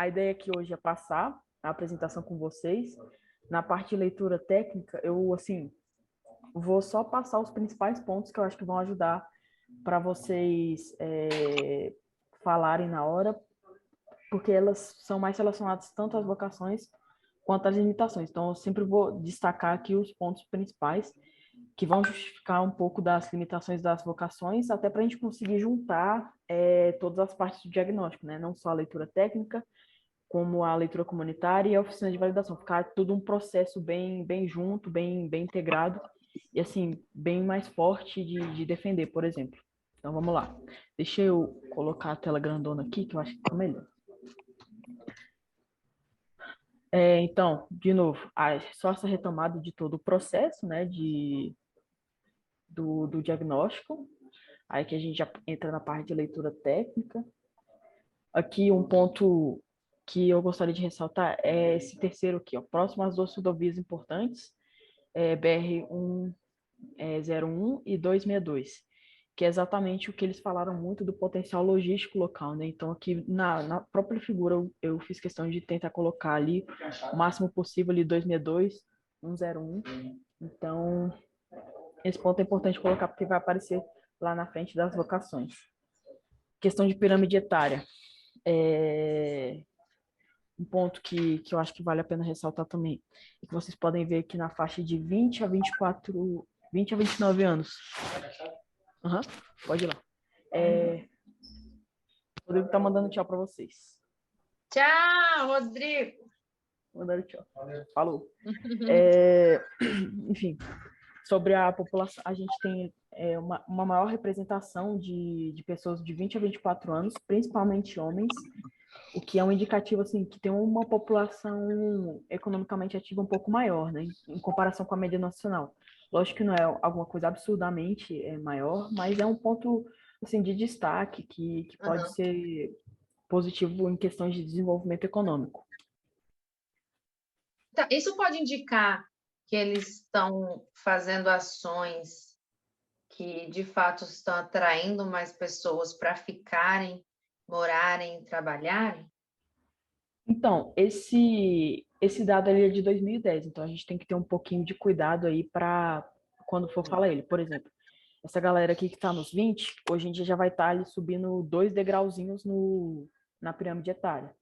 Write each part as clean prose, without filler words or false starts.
a ideia aqui hoje é passar a apresentação com vocês. Na parte de leitura técnica, eu, assim, vou só passar os principais pontos que eu acho que vão ajudar para vocês falarem na hora, porque elas são mais relacionadas tanto às vocações quanto às limitações. Então, eu sempre vou destacar aqui os pontos principais que vão justificar um pouco das limitações das vocações, até para a gente conseguir juntar todas as partes do diagnóstico, né? Não só a leitura técnica, como a leitura comunitária e a oficina de validação. Ficar tudo um processo bem junto, bem integrado e, assim, bem mais forte de defender, por exemplo. Então, vamos lá. Deixa eu colocar a tela grandona aqui, que eu acho que fica melhor. Então, de novo, só essa retomada de todo o processo, né, do diagnóstico, aí que a gente já entra na parte de leitura técnica. Aqui um ponto que eu gostaria de ressaltar é esse terceiro aqui, ó, próximo às duas rodovias importantes, BR-101 e 262, que é exatamente o que eles falaram muito do potencial logístico local, né? Então, aqui na própria figura, eu fiz questão de tentar colocar ali o máximo possível ali 262, 101. Então, esse ponto é importante colocar porque vai aparecer lá na frente das vocações. Questão de pirâmide etária. Um ponto que eu acho que vale a pena ressaltar também, e que vocês podem ver aqui na faixa de 20 a 24, 20 a 29 anos. Uhum, pode ir lá. O Rodrigo tá mandando tchau para vocês. Tchau, Rodrigo. Mandando tchau. Falou. Enfim, sobre a população, a gente tem uma maior representação de pessoas de 20 a 24 anos, principalmente homens, o que é um indicativo assim que tem uma população economicamente ativa um pouco maior, né, em comparação com a média nacional. Lógico que não é alguma coisa absurdamente maior, mas é um ponto assim de destaque que pode ser positivo em questões de desenvolvimento econômico. Tá, isso pode indicar que eles estão fazendo ações que de fato estão atraindo mais pessoas para ficarem, morarem, trabalharem? Então, esse dado ali é de 2010, então a gente tem que ter um pouquinho de cuidado aí para quando for falar ele. Por exemplo, essa galera aqui que está nos 20, hoje em dia já vai estar ali subindo 2 degrauzinhos na pirâmide etária.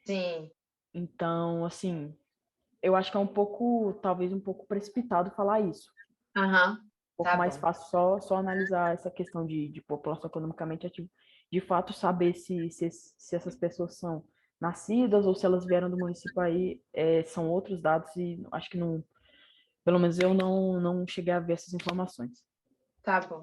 Sim. Então, assim, eu acho que é um pouco, talvez um pouco precipitado falar isso. Um pouco Tá mais bom. fácil só analisar essa questão de população economicamente ativa. De fato, saber se essas pessoas são nascidas ou se elas vieram do município aí, são outros dados e acho que não, pelo menos eu não cheguei a ver essas informações. Tá bom.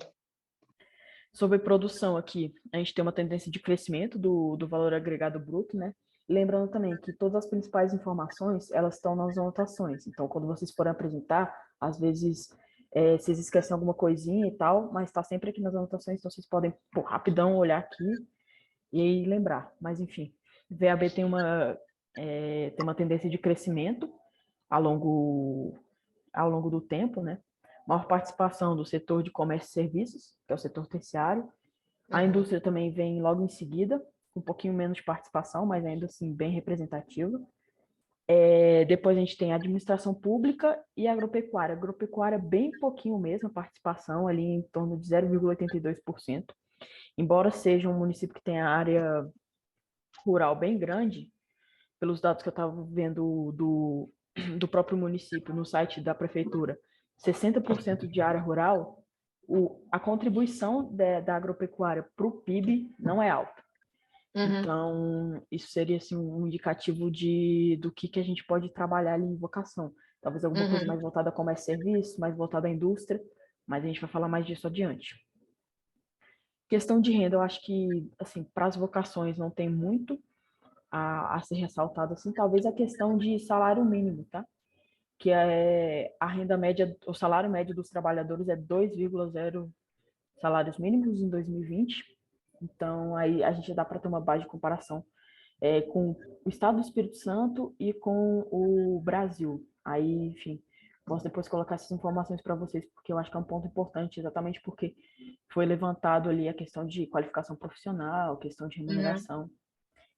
Sobre produção aqui, a gente tem uma tendência de crescimento do valor agregado bruto, né? Lembrando também que todas as principais informações, elas estão nas anotações. Então, quando vocês forem apresentar, às vezes, vocês esquecem alguma coisinha e tal, mas está sempre aqui nas anotações, então vocês podem, rapidão, olhar aqui e aí lembrar. Mas, enfim, VAB tem uma tendência de crescimento ao longo do tempo, né? Maior participação do setor de comércio e serviços, que é o setor terciário. A indústria também vem logo em seguida, com um pouquinho menos de participação, mas ainda assim bem representativa. Depois a gente tem a administração pública e a agropecuária. A agropecuária bem pouquinho mesmo, a participação ali em torno de 0,82%. Embora seja um município que tenha área rural bem grande, pelos dados que eu estava vendo do próprio município no site da prefeitura, 60% de área rural, a contribuição da agropecuária para o PIB não é alta. Então, isso seria assim, um indicativo do que a gente pode trabalhar ali em vocação. Talvez alguma coisa mais voltada a comércio e serviço, mais voltada à indústria, mas a gente vai falar mais disso adiante. Questão de renda, eu acho que, assim, para as vocações não tem muito a ser ressaltado, assim, talvez a questão de salário mínimo, tá? Que é a renda média, o salário médio dos trabalhadores é 2,0 salários mínimos em 2020. Então, aí a gente dá para ter uma base de comparação com o Estado do Espírito Santo e com o Brasil. Aí, enfim, posso depois colocar essas informações para vocês, porque eu acho que é um ponto importante, exatamente porque foi levantado ali a questão de qualificação profissional, questão de remuneração.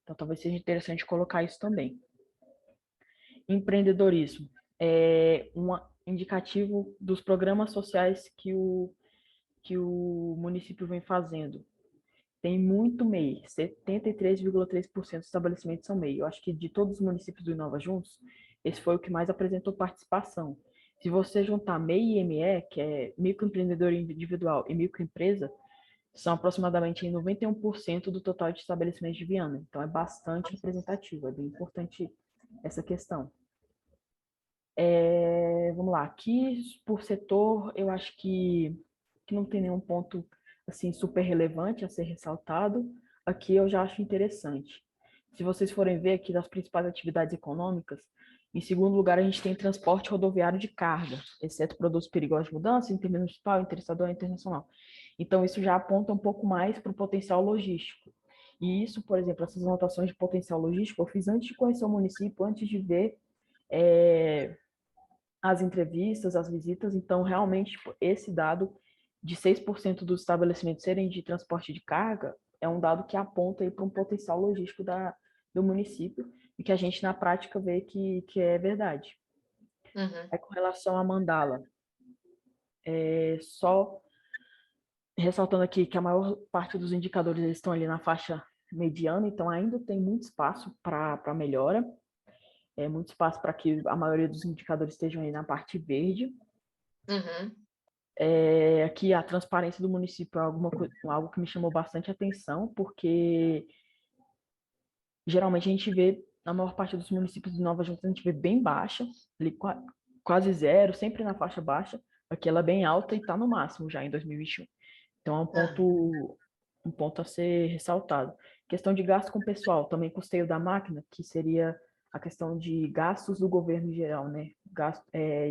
Então, talvez seja interessante colocar isso também. Empreendedorismo é um indicativo dos programas sociais que o município vem fazendo. Tem muito MEI, 73,3% dos estabelecimentos são MEI. Eu acho que de todos os municípios do Inova Juntos, esse foi o que mais apresentou participação. Se você juntar MEI e ME, que é microempreendedor individual e microempresa, são aproximadamente 91% do total de estabelecimentos de Viana. Então, é bastante representativo, é bem importante essa questão. Vamos lá, aqui por setor, eu acho que não tem nenhum ponto assim super relevante a ser ressaltado. Aqui eu já acho interessante. Se vocês forem ver aqui das principais atividades econômicas, em segundo lugar a gente tem transporte rodoviário de carga, exceto produtos perigosos de mudança, intermunicipal, interestadual e internacional. Então isso já aponta um pouco mais para o potencial logístico. E isso, por exemplo, essas anotações de potencial logístico eu fiz antes de conhecer o município, antes de ver as entrevistas, as visitas. Então, realmente, tipo, esse dado de 6% dos estabelecimentos serem de transporte de carga é um dado que aponta para um potencial logístico do município e que a gente, na prática, vê que é verdade. Uhum. Aí, com relação à mandala, só ressaltando aqui que a maior parte dos indicadores estão ali na faixa mediana, então ainda tem muito espaço para melhora, muito espaço para que a maioria dos indicadores estejam aí na parte verde. Uhum. Aqui a transparência do município é algo que me chamou bastante atenção, porque geralmente a gente vê, na maior parte dos municípios de Nova Juntas, a gente vê bem baixa, ali quase zero, sempre na faixa baixa. Aqui ela é bem alta e está no máximo já em 2021. Então é um ponto a ser ressaltado. Questão de gasto com pessoal, também custeio da máquina, que seria a questão de gastos do governo em geral, né?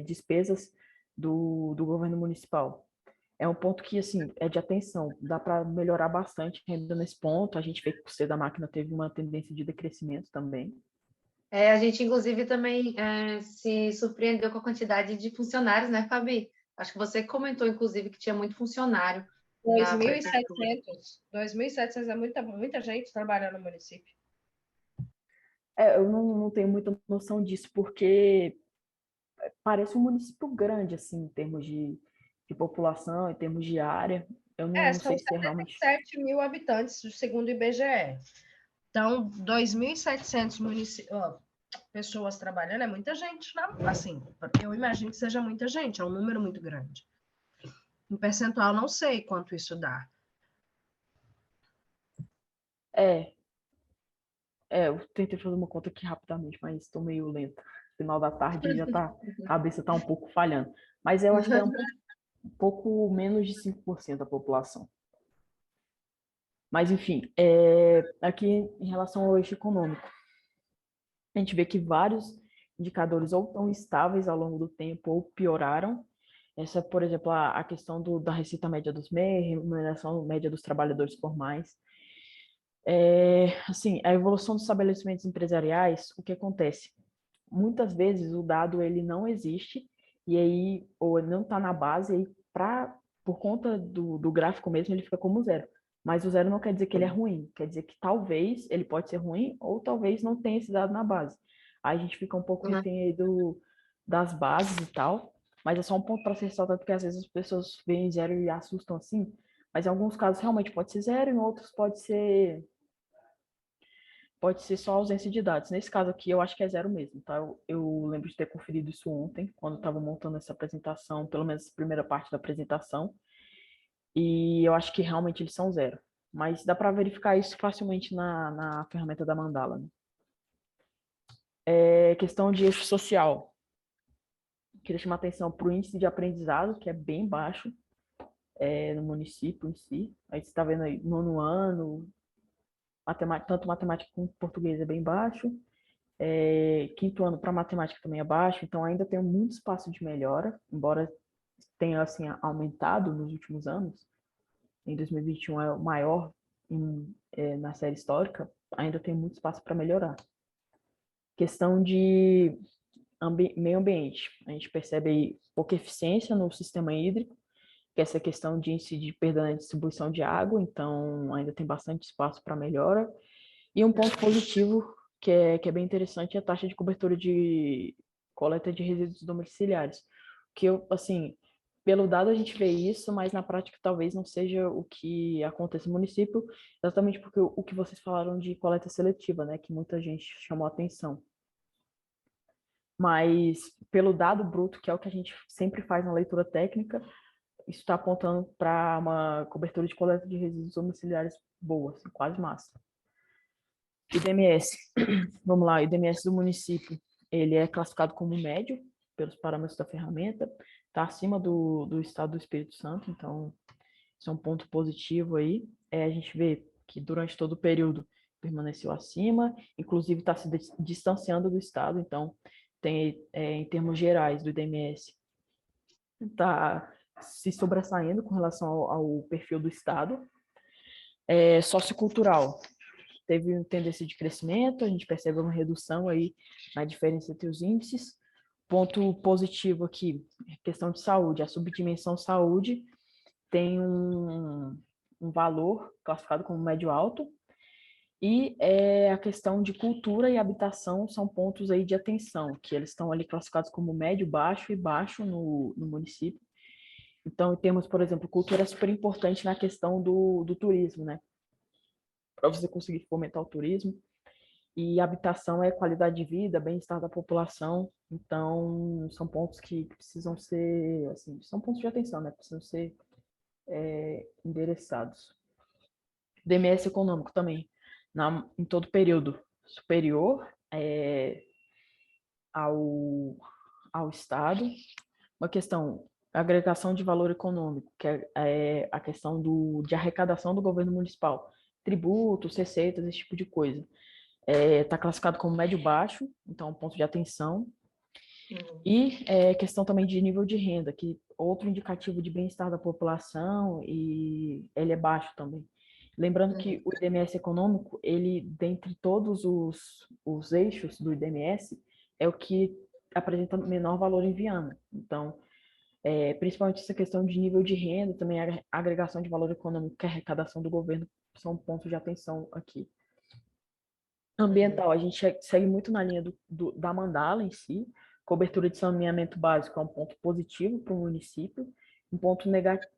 Despesas do governo municipal. É um ponto que, assim, é de atenção. Dá para melhorar bastante ainda nesse ponto. A gente vê que o custeio da máquina teve uma tendência de decrescimento também. A gente, inclusive, também se surpreendeu com a quantidade de funcionários, né, Fabi? Acho que você comentou, inclusive, que tinha muito funcionário na prefeitura. 2.700 é muita gente trabalhando no município. Eu não tenho muita noção disso, porque parece um município grande, assim, em termos de população, em termos de área. Eu não São sei se é realmente... 77 mil habitantes, segundo o IBGE. Então, 2.700 pessoas trabalhando é muita gente, assim, eu imagino que seja muita gente, é um número muito grande. Em percentual, não sei quanto isso dá. Eu tentei fazer uma conta aqui rapidamente, mas estou meio lenta. Final da tarde já tá, a cabeça está um pouco falhando. Mas eu acho que é um pouco menos de 5% da população. Mas, enfim, aqui em relação ao eixo econômico, a gente vê que vários indicadores ou estão estáveis ao longo do tempo ou pioraram. Essa, por exemplo, a questão da receita média dos MEI, remuneração média dos trabalhadores formais. Assim, a evolução dos estabelecimentos empresariais, o que acontece? Muitas vezes o dado ele não existe e aí ou ele não está na base e por conta do gráfico mesmo ele fica como zero. Mas o zero não quer dizer que ele é ruim, quer dizer que talvez ele pode ser ruim ou talvez não tenha esse dado na base. Aí a gente fica um pouco refém aí das bases e tal, mas é só um ponto para ser ressaltado porque às vezes as pessoas veem zero e assustam assim, mas em alguns casos realmente pode ser zero, em outros pode ser só ausência de dados. Nesse caso aqui, eu acho que é zero mesmo, tá? Eu lembro de ter conferido isso ontem, quando estava montando essa apresentação, pelo menos a primeira parte da apresentação, e eu acho que realmente eles são zero. Mas dá para verificar isso facilmente na ferramenta da Mandala, né? Questão de eixo social. Queria chamar atenção para o índice de aprendizado, que é bem baixo no município em si. Aí você está vendo aí, nono ano, tanto matemática como português é bem baixo. Quinto ano para matemática também é baixo, então ainda tem muito espaço de melhora, embora tenha assim aumentado nos últimos anos. Em 2021 é o maior na série histórica, ainda tem muito espaço para melhorar. Questão de meio ambiente, a gente percebe aí pouca eficiência no sistema hídrico, que é essa questão de índice de perda na distribuição de água, então ainda tem bastante espaço para melhora. E um ponto positivo, que é bem interessante, é a taxa de cobertura de coleta de resíduos domiciliares. Que eu, assim, pelo dado a gente vê isso, mas na prática talvez não seja o que acontece no município, exatamente porque o que vocês falaram de coleta seletiva, né, que muita gente chamou a atenção. Mas pelo dado bruto, que é o que a gente sempre faz na leitura técnica, isso está apontando para uma cobertura de coleta de resíduos domiciliares boa, assim, quase máxima. IDMS, vamos lá, o IDMS do município, ele é classificado como médio pelos parâmetros da ferramenta, está acima do estado do Espírito Santo, então isso é um ponto positivo aí. A gente vê que durante todo o período permaneceu acima, inclusive está se distanciando do estado, então tem, em termos gerais do IDMS, está se sobressaindo com relação ao perfil do estado. Sociocultural, teve uma tendência de crescimento, a gente percebe uma redução aí na diferença entre os índices. Ponto positivo aqui, questão de saúde, a subdimensão saúde tem um valor classificado como médio alto, e a questão de cultura e habitação são pontos aí de atenção, que eles estão ali classificados como médio, baixo e baixo no município. Então, temos, por exemplo, cultura é super importante na questão do turismo, né? Para você conseguir fomentar o turismo. E habitação é qualidade de vida, bem-estar da população. Então, são pontos que precisam ser, assim, são pontos de atenção, né? Precisam ser endereçados. DMS econômico também, em todo período superior ao Estado. Uma questão, agregação de valor econômico, que é a questão de arrecadação do governo municipal, tributos, receitas, esse tipo de coisa. Está classificado como médio-baixo, então um ponto de atenção. E questão também de nível de renda, que outro indicativo de bem-estar da população, e ele é baixo também. Lembrando que o IDMS econômico, ele, dentre todos os eixos do IDMS, é o que apresenta menor valor em Viana. Então, principalmente essa questão de nível de renda, também a agregação de valor econômico, que é a arrecadação do governo, são pontos de atenção aqui. Ambiental, a gente segue muito na linha da mandala em si. Cobertura de saneamento básico é um ponto positivo para o município. Um ponto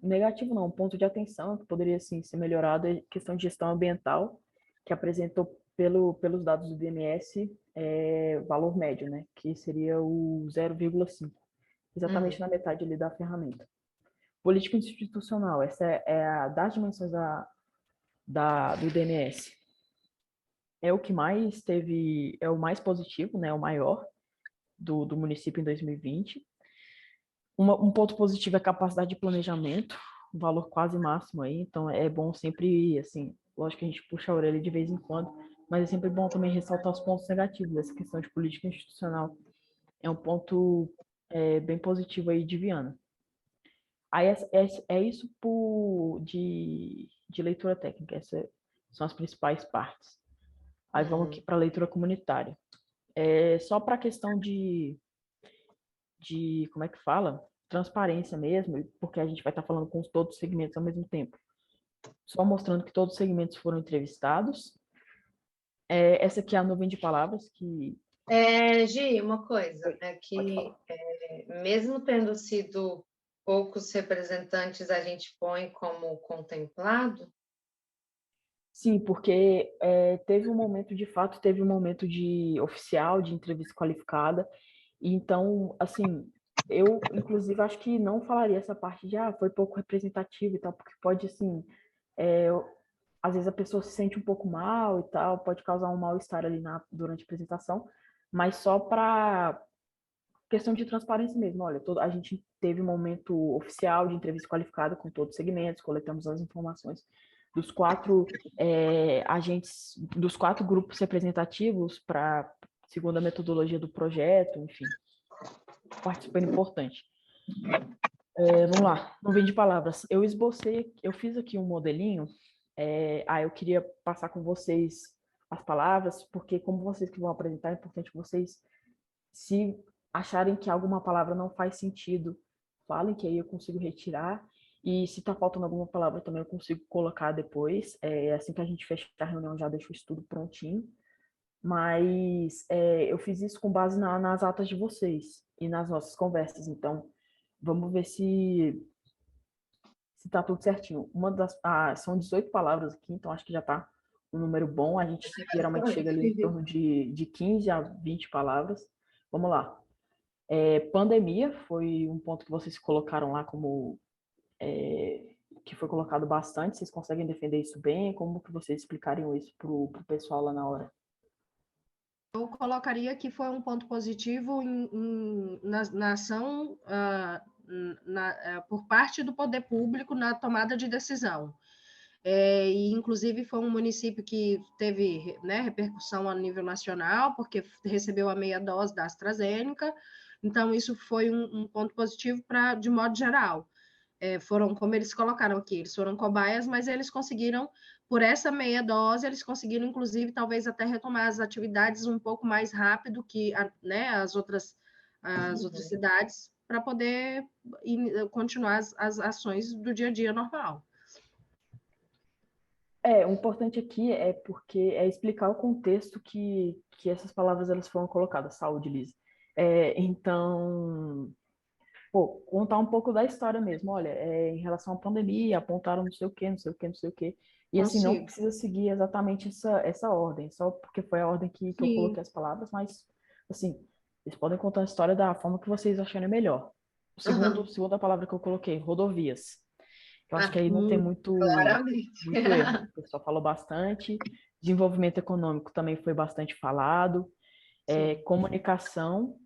negativo não, um ponto de atenção que poderia sim ser melhorado é a questão de gestão ambiental, que apresentou pelos dados do DMS valor médio, né, que seria o 0,5, exatamente na metade ali da ferramenta. Política institucional, essa é a das dimensões do DMS. É o que mais teve, é o mais positivo, né, o maior do município em 2020. Um ponto positivo é a capacidade de planejamento, um valor quase máximo aí, então é bom sempre, assim, lógico que a gente puxa a orelha de vez em quando, mas é sempre bom também ressaltar os pontos negativos. Essa questão de política institucional é um ponto bem positivo aí de Viana. Aí é isso de leitura técnica, essas são as principais partes. Aí vamos aqui para a leitura comunitária. Só para a questão de, como é que fala? Transparência mesmo, porque a gente vai estar falando com todos os segmentos ao mesmo tempo. Só mostrando que todos os segmentos foram entrevistados. Essa aqui é a nuvem de palavras que... Gi, uma coisa, é que mesmo tendo sido poucos representantes, a gente põe como contemplado? Sim, porque teve um momento, de fato, teve um momento de oficial, de entrevista qualificada, e então, assim, eu, inclusive, acho que não falaria essa parte de, foi pouco representativo e tal, porque pode, assim, às vezes a pessoa se sente um pouco mal e tal, pode causar um mal-estar ali durante a apresentação, mas só para questão de transparência mesmo. Olha, a gente teve um momento oficial de entrevista qualificada com todos os segmentos, coletamos as informações dos 4 agentes, dos 4 grupos representativos para segundo a metodologia do projeto, enfim, participando importante. Vamos lá, não vem de palavras. Eu fiz aqui um modelinho, eu queria passar com vocês as palavras, porque como vocês que vão apresentar, é importante que vocês, se acharem que alguma palavra não faz sentido, falem que aí eu consigo retirar. E se está faltando alguma palavra também eu consigo colocar depois. Assim que a gente fechar a reunião, já deixo isso tudo prontinho. Mas eu fiz isso com base nas atas de vocês e nas nossas conversas. Então, vamos ver se tá tudo certinho. São 18 palavras aqui, então acho que já tá um número bom. A gente geralmente chega ali em torno de 15 a 20 palavras. Vamos lá. Pandemia foi um ponto que vocês colocaram lá como que foi colocado bastante. Vocês conseguem defender isso bem? Como que vocês explicariam isso pro pessoal lá na hora? Eu colocaria que foi um ponto positivo na ação por parte do poder público na tomada de decisão. E, inclusive, foi um município que teve, né, repercussão a nível nacional, porque recebeu a meia dose da AstraZeneca. Então, isso foi um ponto positivo de modo geral. Foram, como eles colocaram aqui, eles foram cobaias, mas eles conseguiram, por essa meia dose, eles conseguiram, inclusive, talvez até retomar as atividades um pouco mais rápido que, né, as outras cidades, para poder continuar as ações do dia a dia normal. O importante aqui é porque explicar o contexto que essas palavras elas foram colocadas, saúde, Liz. Então, pô, contar um pouco da história mesmo. Olha, em relação à pandemia, apontaram não sei o quê, não sei o quê, não sei o quê. E assim, não Consigo. precisa seguir exatamente essa ordem, só porque foi a ordem que eu Sim. coloquei as palavras, mas, assim, vocês podem contar a história da forma que vocês acharem melhor. Segunda palavra que eu coloquei, rodovias. Eu acho que aí não tem Claramente. muito erro. O pessoal falou bastante. Desenvolvimento econômico também foi bastante falado. Comunicação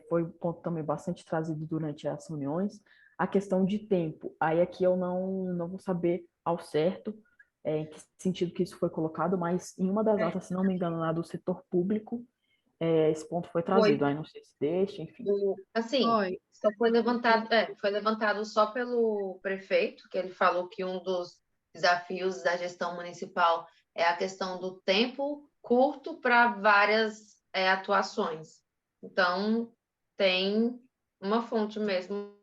foi um ponto também bastante trazido durante as reuniões. A questão de tempo. Aí aqui eu não vou saber ao certo em que sentido que isso foi colocado, mas em uma das atas, se não me engano, lá do setor público, esse ponto foi trazido. Aí não sei se deixa, enfim. Assim, Foi. só foi levantado só pelo prefeito, que ele falou que um dos desafios da gestão municipal é a questão do tempo curto para várias atuações. Então, tem uma fonte mesmo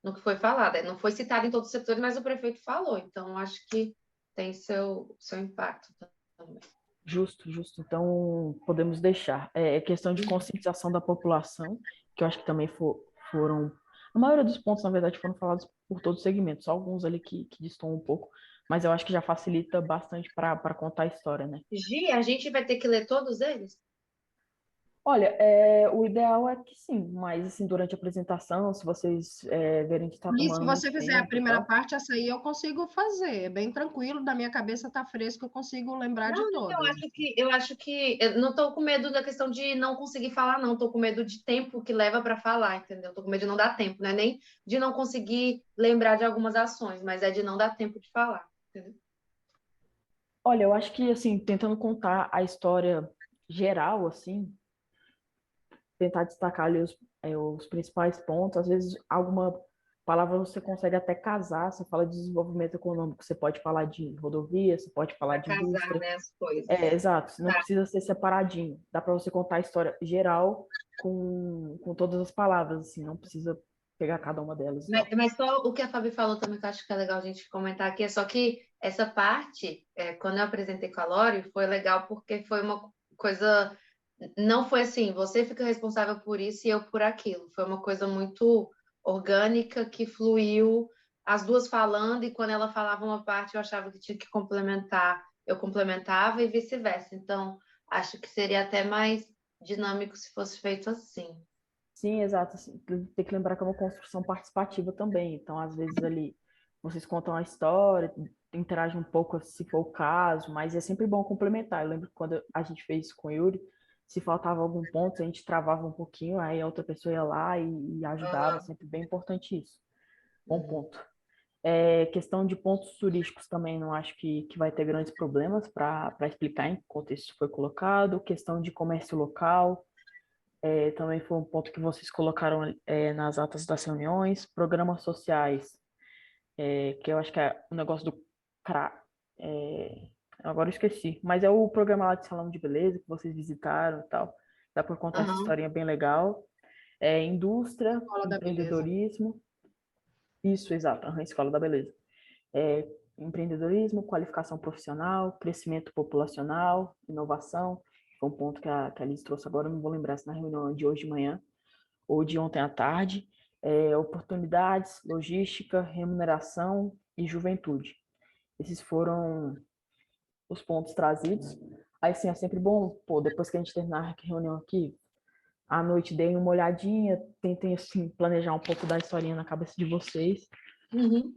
no que foi falado. Não foi citado em todos os setores, mas o prefeito falou. Então, acho que tem seu impacto também. Justo, justo. Então, podemos deixar. Questão de conscientização da população, que eu acho que também foram. A maioria dos pontos, na verdade, foram falados por todo o segmento, só alguns ali que destoam um pouco, mas eu acho que já facilita bastante para contar a história, né? Gi, a gente vai ter que ler todos eles? Olha, o ideal é que sim, mas assim, durante a apresentação, se vocês verem que está E se tomando muito você fizer a tempo e primeira tal. parte, essa aí eu consigo fazer. É bem tranquilo, da minha cabeça tá fresco, eu consigo lembrar de Não, todas. eu acho que eu não estou com medo da questão de não conseguir falar, não. Estou com medo de tempo que leva para falar, entendeu? Estou com medo de não dar tempo, não é nem de não conseguir lembrar de algumas ações, mas é de não dar tempo de falar, entendeu? Olha, eu acho que assim, tentando contar a história geral, assim, tentar destacar ali os principais pontos. Às vezes, alguma palavra você consegue até casar. Você fala de desenvolvimento econômico, você pode falar de rodovia, você pode falar Para de casar, indústria. né, as coisas. Exato. Não Tá. precisa ser separadinho. Dá para você contar a história geral com todas as palavras, assim. Não precisa pegar cada uma delas e tal. Mas só o que a Fabi falou também, que eu acho que é legal a gente comentar aqui, é só que essa parte, quando eu apresentei com a Lori, foi legal porque foi uma coisa. Não foi assim, você fica responsável por isso e eu por aquilo. Foi uma coisa muito orgânica que fluiu, as duas falando, e quando ela falava uma parte, eu achava que tinha que complementar, eu complementava e vice-versa. Então, acho que seria até mais dinâmico se fosse feito assim. Sim, exato. Assim, tem que lembrar que é uma construção participativa também. Então, às vezes ali vocês contam a história, interagem um pouco se for o caso, mas é sempre bom complementar. Eu lembro que quando a gente fez isso com o Yuri, se faltava algum ponto, a gente travava um pouquinho, aí a outra pessoa ia lá e ajudava. Aham. Sempre bem importante isso. Bom Uhum. ponto. Questão de pontos turísticos também, não acho que vai ter grandes problemas para explicar em que contexto isso foi colocado. Questão de comércio local. Também foi um ponto que vocês colocaram nas atas das reuniões. Programas sociais, que eu acho que é o negócio do CRA. Agora eu esqueci, mas é o programa lá de salão de beleza que vocês visitaram e tal. Dá para contar essa Aham. historinha bem legal. Indústria, Escola da Beleza. empreendedorismo. Isso, exato, a Escola da Beleza. É, empreendedorismo, qualificação profissional, crescimento populacional, inovação, foi um ponto que a Liz trouxe agora, eu não vou lembrar se na reunião de hoje de manhã ou de ontem à tarde, oportunidades, logística, remuneração e juventude. Esses foram os pontos trazidos. Aí, sim, é sempre bom, pô, depois que a gente terminar a reunião aqui, à noite deem uma olhadinha, tentem, assim, planejar um pouco da historinha na cabeça de vocês. Uhum.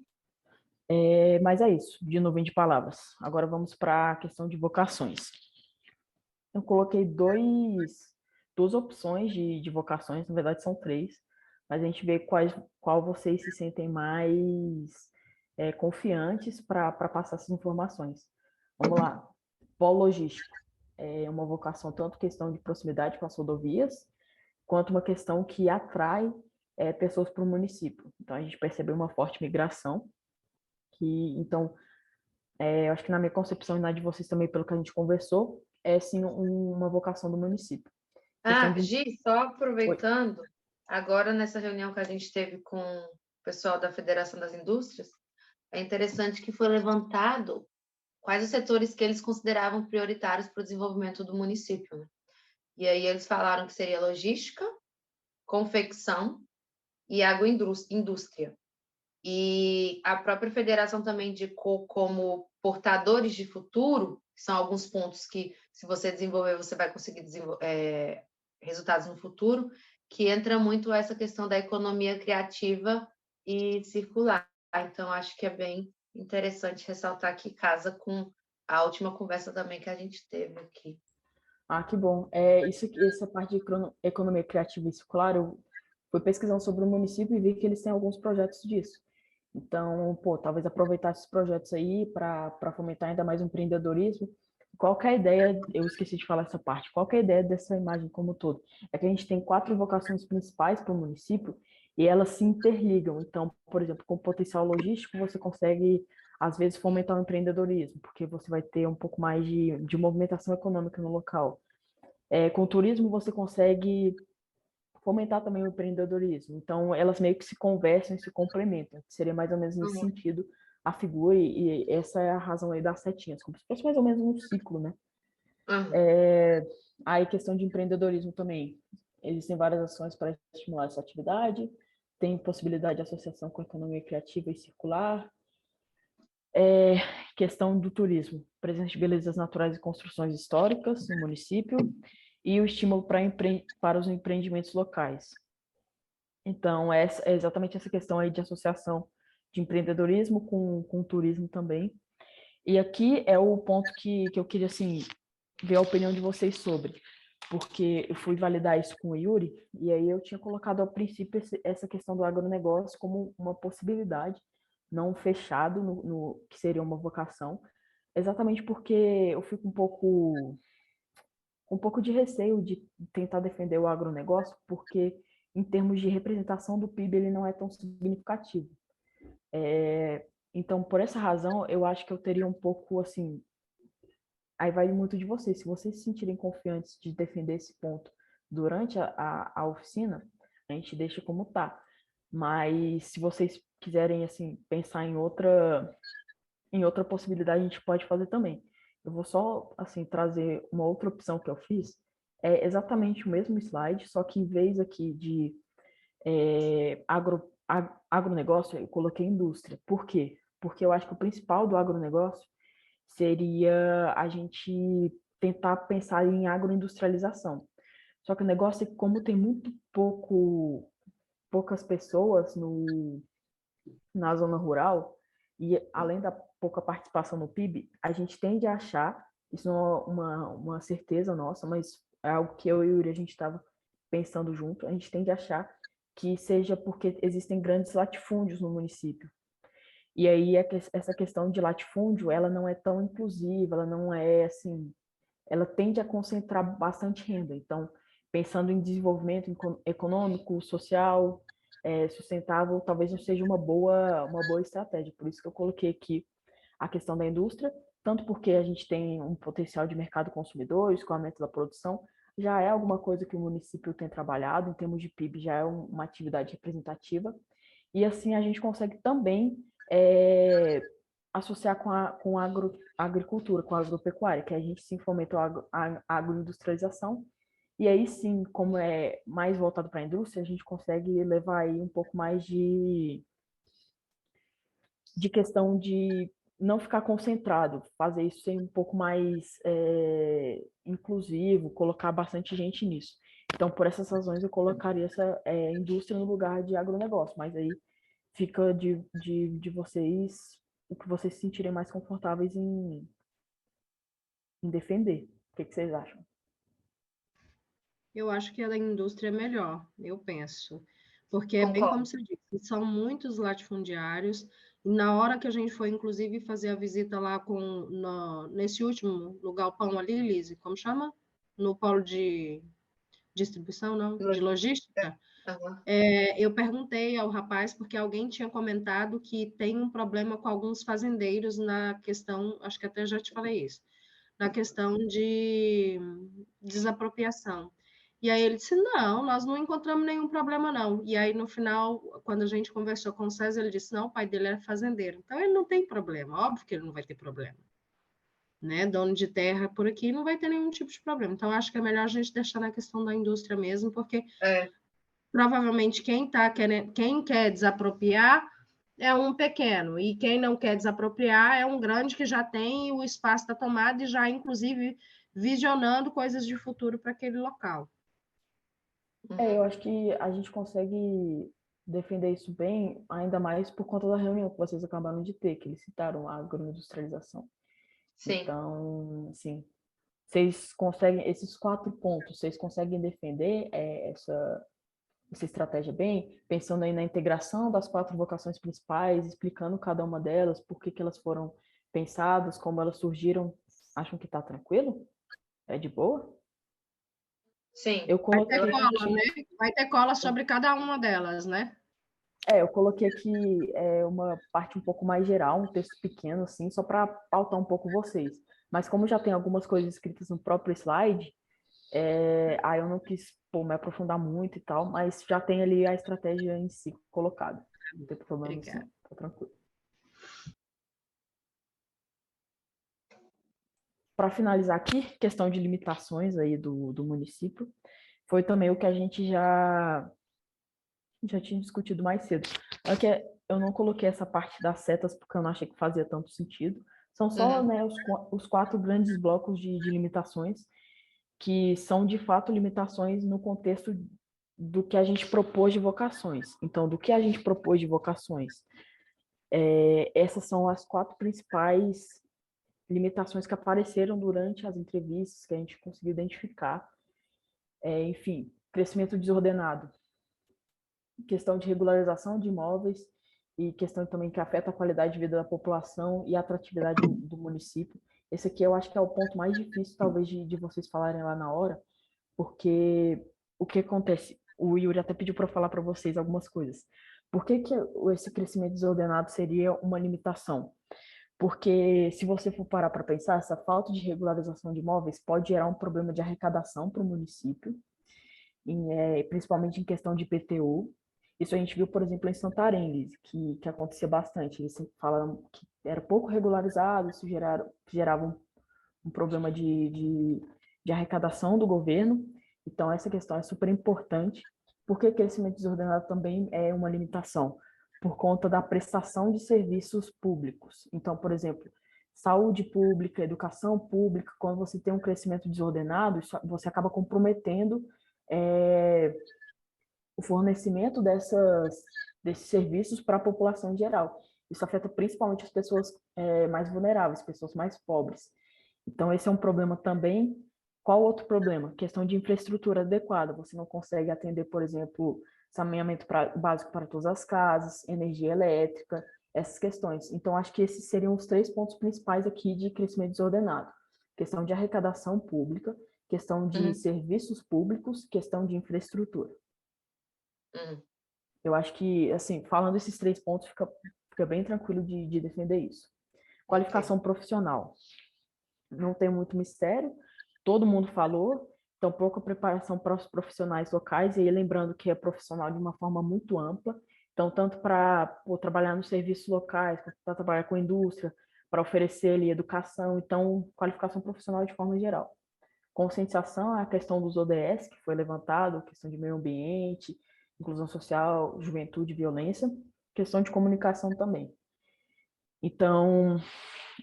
Mas é isso, de novo em de palavras. Agora vamos para a questão de vocações. Eu coloquei duas opções de vocações, na verdade são três, mas a gente vê qual vocês se sentem mais confiantes para passar essas informações. Vamos lá. Polo logístico é uma vocação tanto questão de proximidade com as rodovias, quanto uma questão que atrai pessoas para o município. Então a gente percebeu uma forte migração, então eu acho que na minha concepção e na de vocês também, pelo que a gente conversou, é sim uma vocação do município. Questão Ah, de. Gi, só Oi. aproveitando, agora nessa reunião que a gente teve com o pessoal da Federação das Indústrias, é interessante que foi levantado quais os setores que eles consideravam prioritários para o desenvolvimento do município, né? E aí eles falaram que seria logística, confecção e agroindústria. E a própria federação também indicou como portadores de futuro, que são alguns pontos que, se você desenvolver, você vai conseguir resultados no futuro, que entra muito essa questão da economia criativa e circular. Então, acho que é bem interessante ressaltar que casa com a última conversa também que a gente teve aqui. Ah, que bom. Essa parte de economia criativa e circular, eu fui pesquisando sobre o município e vi que eles têm alguns projetos disso. Então, pô, talvez aproveitar esses projetos aí para fomentar ainda mais o empreendedorismo. Qual que é a ideia? Eu esqueci de falar essa parte. Qual que é a ideia dessa imagem como um todo? É que a gente tem 4 vocações principais para o município e elas se interligam. Então, por exemplo, com potencial logístico, você consegue, às vezes, fomentar o empreendedorismo, porque você vai ter um pouco mais de movimentação econômica no local. Com o turismo, você consegue fomentar também o empreendedorismo. Então, elas meio que se conversam e se complementam. Seria mais ou menos nesse Uhum. sentido a figura, e essa é a razão aí das setinhas, como se fosse mais ou menos um ciclo, né? Uhum. Aí, questão de empreendedorismo também. Existem várias ações para estimular essa atividade, tem possibilidade de associação com a economia criativa e circular. Questão do turismo, presença de belezas naturais e construções históricas no município, e o estímulo para os empreendimentos locais. Então, é exatamente essa questão aí de associação de empreendedorismo com turismo também. E aqui é o ponto que eu queria, assim, ver a opinião de vocês sobre, porque eu fui validar isso com o Yuri, e aí eu tinha colocado, ao princípio, essa questão do agronegócio como uma possibilidade, não fechado no que seria uma vocação, exatamente porque eu fico um pouco de receio de tentar defender o agronegócio, porque em termos de representação do PIB ele não é tão significativo. Então, por essa razão, eu acho que eu teria um pouco assim. Aí vai muito de vocês. Se vocês se sentirem confiantes de defender esse ponto durante a oficina, a gente deixa como tá. Mas se vocês quiserem assim pensar em outra possibilidade, a gente pode fazer também. Eu vou só assim trazer uma outra opção que eu fiz. É exatamente o mesmo slide, só que em vez aqui de agronegócio, eu coloquei indústria. Por quê? Porque eu acho que o principal do agronegócio seria a gente tentar pensar em agroindustrialização. Só que o negócio é que como tem poucas pessoas na zona rural, e além da pouca participação no PIB, a gente tende a achar, isso não é uma certeza nossa, mas é algo que eu e o Yuri a gente estava pensando junto, a gente tende a achar que seja porque existem grandes latifúndios no município. E aí essa questão de latifúndio, ela não é tão inclusiva, ela não é assim, ela tende a concentrar bastante renda. Então, pensando em desenvolvimento econômico, social, sustentável, talvez não seja uma boa estratégia. Por isso que eu coloquei aqui a questão da indústria, tanto porque a gente tem um potencial de mercado consumidor, escoamento da produção, já é alguma coisa que o município tem trabalhado, em termos de PIB, já é uma atividade representativa. E assim a gente consegue também associar com a agricultura, com a agropecuária, que a gente sim fomenta a agroindustrialização. E aí sim, como é mais voltado para a indústria, a gente consegue levar aí um pouco mais de questão de não ficar concentrado, fazer isso ser um pouco mais inclusivo, colocar bastante gente nisso. Então, por essas razões, eu colocaria essa indústria no lugar de agronegócio, mas aí fica de vocês, o que vocês se sentirem mais confortáveis em defender. O que vocês acham? Eu acho que a da indústria é melhor, eu penso. Porque é bem como Concordo. você disse, são muitos latifundiários. E na hora que a gente foi, inclusive, fazer a visita lá nesse último, no galpão ali, Lise, como chama? No polo de distribuição, não? De logística. Uhum. Eu perguntei ao rapaz, porque alguém tinha comentado que tem um problema com alguns fazendeiros na questão, acho que até já te falei isso, na questão de desapropriação. E aí ele disse: não, nós não encontramos nenhum problema, não. E aí, no final, quando a gente conversou com o César, ele disse: não, o pai dele era fazendeiro. Então, ele não tem problema, óbvio que ele não vai ter problema. Né? Dono de terra por aqui não vai ter nenhum tipo de problema. Então, acho que é melhor a gente deixar na questão da indústria mesmo, porque provavelmente quem quer desapropriar é um pequeno, e quem não quer desapropriar é um grande que já tem o espaço da tomada e já, inclusive, visionando coisas de futuro para aquele local. Eu acho que a gente consegue defender isso bem, ainda mais por conta da reunião que vocês acabaram de ter, que eles citaram a agroindustrialização. Sim. Então, assim, vocês conseguem, esses 4 pontos, vocês conseguem defender essa estratégia bem, pensando aí na integração das 4 vocações principais, explicando cada uma delas, por que que elas foram pensadas, como elas surgiram, acham que está tranquilo? É de boa? Sim. Eu Vai ter Eu coloquei cola, aqui, né? Vai ter cola sobre cada uma delas, né? eu coloquei aqui uma parte um pouco mais geral, um texto pequeno assim, só para pautar um pouco vocês. Mas como já tem algumas coisas escritas no próprio slide, aí eu não quis me aprofundar muito e tal, mas já tem ali a estratégia em si colocada. Não tem problema assim, Obrigada. não. Tá tranquilo. Para finalizar aqui, questão de limitações aí do município, foi também o que a gente já tinha discutido mais cedo. É que eu não coloquei essa parte das setas porque eu não achei que fazia tanto sentido. São só, Uhum. né, os 4 grandes blocos de limitações, que são de fato limitações no contexto do que a gente propôs de vocações. Então, do que a gente propôs de vocações, essas são as 4 principais limitações que apareceram durante as entrevistas que a gente conseguiu identificar. Enfim, crescimento desordenado, questão de regularização de imóveis e questão também que afeta a qualidade de vida da população e a atratividade do município. Esse aqui eu acho que é o ponto mais difícil, talvez, de vocês falarem lá na hora, porque o que acontece? O Yuri até pediu para eu falar para vocês algumas coisas. Por que que esse crescimento desordenado seria uma limitação? Porque se você for parar para pensar, essa falta de regularização de imóveis pode gerar um problema de arrecadação para o município, principalmente em questão de IPTU. Isso a gente viu, por exemplo, em Santarém, que acontecia bastante. Eles falaram que era pouco regularizado, isso gerava um problema de arrecadação do governo. Então, essa questão é super importante. Por que crescimento desordenado também é uma limitação? Por conta da prestação de serviços públicos. Então, por exemplo, saúde pública, educação pública, quando você tem um crescimento desordenado, você acaba comprometendo é, o fornecimento desses serviços para a população em geral. Isso afeta principalmente as pessoas mais vulneráveis, pessoas mais pobres. Então, esse é um problema também. Qual outro problema? Questão de infraestrutura adequada. Você não consegue atender, por exemplo, saneamento básico para todas as casas, energia elétrica, essas questões. Então, acho que esses seriam os 3 pontos principais aqui de crescimento desordenado. Questão de arrecadação pública, questão de Uhum. serviços públicos, questão de infraestrutura. Uhum. Eu acho que, assim, falando esses 3 pontos, fica bem tranquilo de defender isso. Ok. Qualificação profissional. Não tem muito mistério, todo mundo falou, então pouca preparação para os profissionais locais, e aí lembrando que é profissional de uma forma muito ampla, Então, tanto para trabalhar nos serviços locais, para trabalhar com indústria, para oferecer ali educação, então, qualificação profissional de forma geral. Conscientização é a questão dos ODS, que foi levantado, questão de meio ambiente, inclusão social, juventude, violência, questão de comunicação também. Então,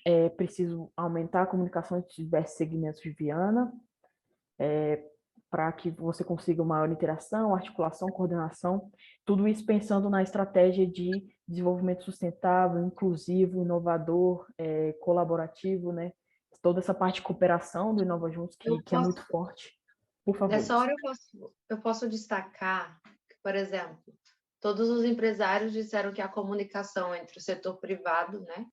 é preciso aumentar a comunicação entre diversos segmentos de Viana, para que você consiga maior interação, articulação, coordenação, tudo isso pensando na estratégia de desenvolvimento sustentável, inclusivo, inovador, colaborativo, né? Toda essa parte de cooperação do Inova Juntos, que é muito forte. Por favor. Nessa hora eu posso destacar que, por exemplo, todos os empresários disseram que a comunicação entre o setor privado, né,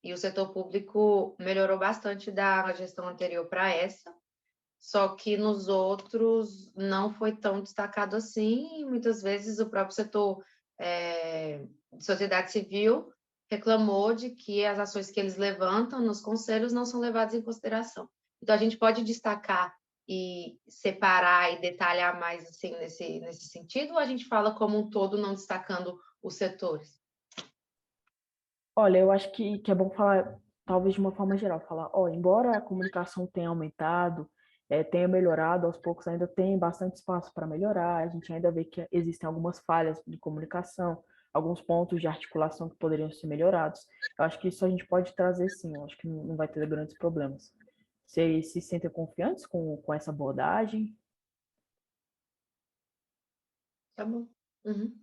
e o setor público melhorou bastante da gestão anterior para essa, só que nos outros não foi tão destacado assim, e muitas vezes o próprio setor de sociedade civil reclamou de que as ações que eles levantam nos conselhos não são levadas em consideração. Então, a gente pode destacar e separar e detalhar mais assim nesse sentido, ou a gente fala como um todo, não destacando os setores? Olha, eu acho que é bom falar, talvez de uma forma geral, falar, embora a comunicação tenha aumentado, tenha melhorado, aos poucos ainda tem bastante espaço para melhorar, a gente ainda vê que existem algumas falhas de comunicação, alguns pontos de articulação que poderiam ser melhorados. Eu acho que isso a gente pode trazer sim, eu acho que não vai ter grandes problemas. Vocês se sentem confiantes com essa abordagem? Tá bom. Uhum.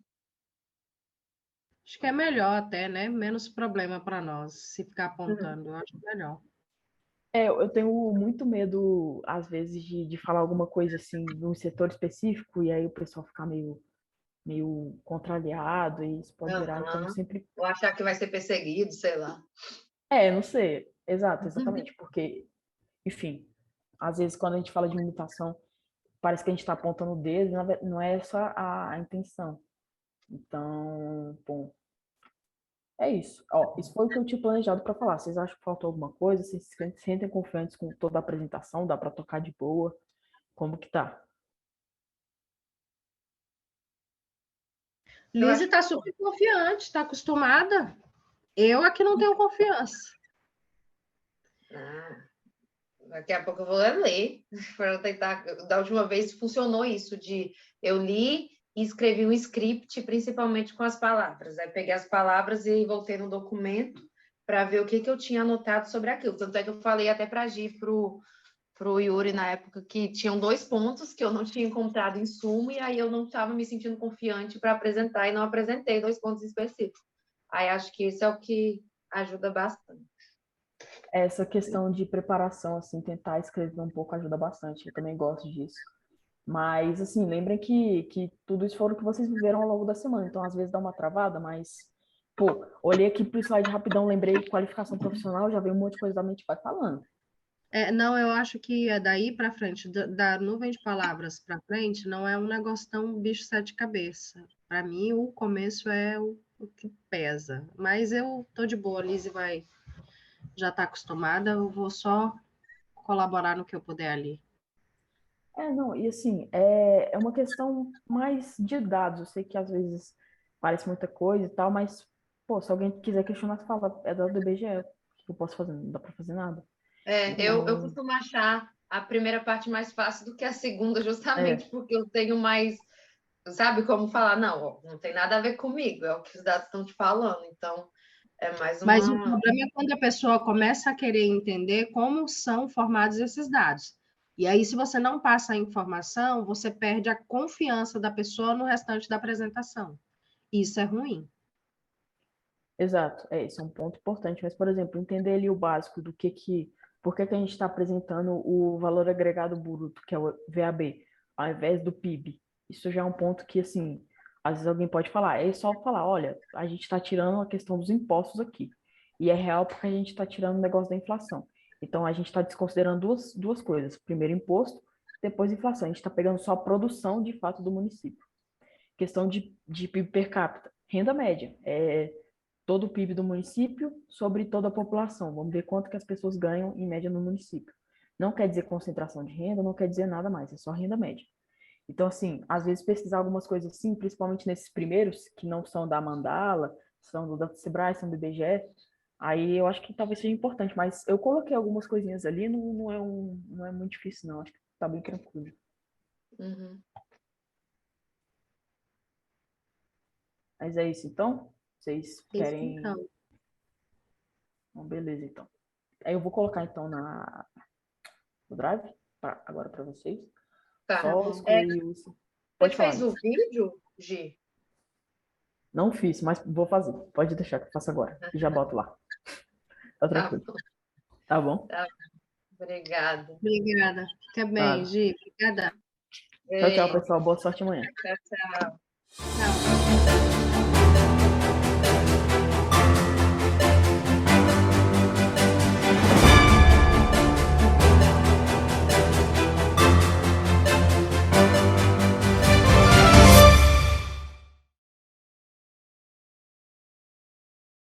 Acho que é melhor até, né? Menos problema para nós se ficar Uhum. apontando. Eu acho melhor. Eu tenho muito medo, às vezes, de falar alguma coisa assim, de um setor específico, e aí o pessoal ficar meio contrariado, e isso pode gerar, então, Uhum. sempre. Ou achar que vai ser perseguido, sei lá. Não sei, exatamente, porque, enfim, às vezes quando a gente fala de limitação, parece que a gente está apontando o dedo, não é essa a intenção. Então, bom, é isso. Isso foi o que eu tinha planejado para falar. Vocês acham que faltou alguma coisa? Vocês se sentem confiantes com toda a apresentação? Dá para tocar de boa? Como que tá? Eu Lizzie acho está super confiante, está acostumada. Eu aqui não tenho confiança. daqui a pouco eu vou ler para tentar. Da última vez funcionou isso de eu li e escrevi um script, principalmente com as palavras. Aí peguei as palavras e voltei no documento para ver o que eu tinha anotado sobre aquilo. Tanto é que eu falei até para a Gi, pro Yuri na época, que tinham 2 pontos que eu não tinha encontrado insumo, e aí eu não estava me sentindo confiante para apresentar, e não apresentei 2 pontos específicos. Aí acho que isso é o que ajuda bastante. Essa questão de preparação, assim, tentar escrever um pouco ajuda bastante. Eu também gosto disso. Mas, assim, lembrem que tudo isso foram o que vocês viveram ao longo da semana. Então, às vezes dá uma travada, mas, pô, olhei aqui pro slide rapidão, lembrei qualificação profissional, já veio um monte de coisa da mente, vai falando. Não, eu acho que é daí para frente, da nuvem de palavras para frente, não é um negócio tão bicho sete cabeça. Para mim, o começo é o que pesa. Mas eu tô de boa, a Lizzie já está acostumada, eu vou só colaborar no que eu puder ali. Não, e assim, é uma questão mais de dados. Eu sei que às vezes parece muita coisa e tal, mas, pô, se alguém quiser questionar, você fala, é da do IBGE, o que eu posso fazer? Não dá pra fazer nada. Eu Então, costumo achar a primeira parte mais fácil do que a segunda, justamente é, porque eu tenho mais, sabe como falar? Não, ó, não tem nada a ver comigo, é o que os dados estão te falando. Então, é mais Mas o uma. problema é quando a pessoa começa a querer entender como são formados esses dados. E aí, se você não passa a informação, você perde a confiança da pessoa no restante da apresentação. Isso é ruim. exato, isso é um ponto importante. Mas, por exemplo, entender ali o básico por que que a gente está apresentando o valor agregado bruto, que é o VAB, ao invés do PIB. Isso já é um ponto que, assim, às vezes alguém pode falar, é só falar, olha, a gente está tirando a questão dos impostos aqui. E é real porque a gente está tirando o negócio da inflação. Então, a gente está desconsiderando duas coisas. Primeiro, imposto, depois, inflação. A gente está pegando só a produção, de fato, do município. Questão de PIB per capita. Renda média. Todo o PIB do município sobre toda a população. Vamos ver quanto que as pessoas ganham em média no município. Não quer dizer concentração de renda, não quer dizer nada mais, é só renda média. Então, assim, às vezes pesquisar algumas coisas assim, principalmente nesses primeiros, que não são da Mandala, são do Sebrae, são do IBGE, aí eu acho que talvez seja importante, mas eu coloquei algumas coisinhas ali, não é muito difícil, não, acho que tá bem tranquilo. Uhum. Mas é isso, então? Vocês Isso, querem... então. Bom, beleza, então. Aí eu vou colocar, então, no Drive, agora para vocês. Tá. Tá Só bom. excluir isso. Você Pode falar, fez o Alice. vídeo, Gi? Não fiz, mas vou fazer. Pode deixar que eu faço agora. E já boto lá. Tá Tá tranquilo. bom, Tá bom? tá. Obrigada. Obrigada. Fica bem, Nada. Gi. Obrigada. Tchau, tchau, Beijo. pessoal. Boa sorte amanhã. Tchau, tchau. Tchau.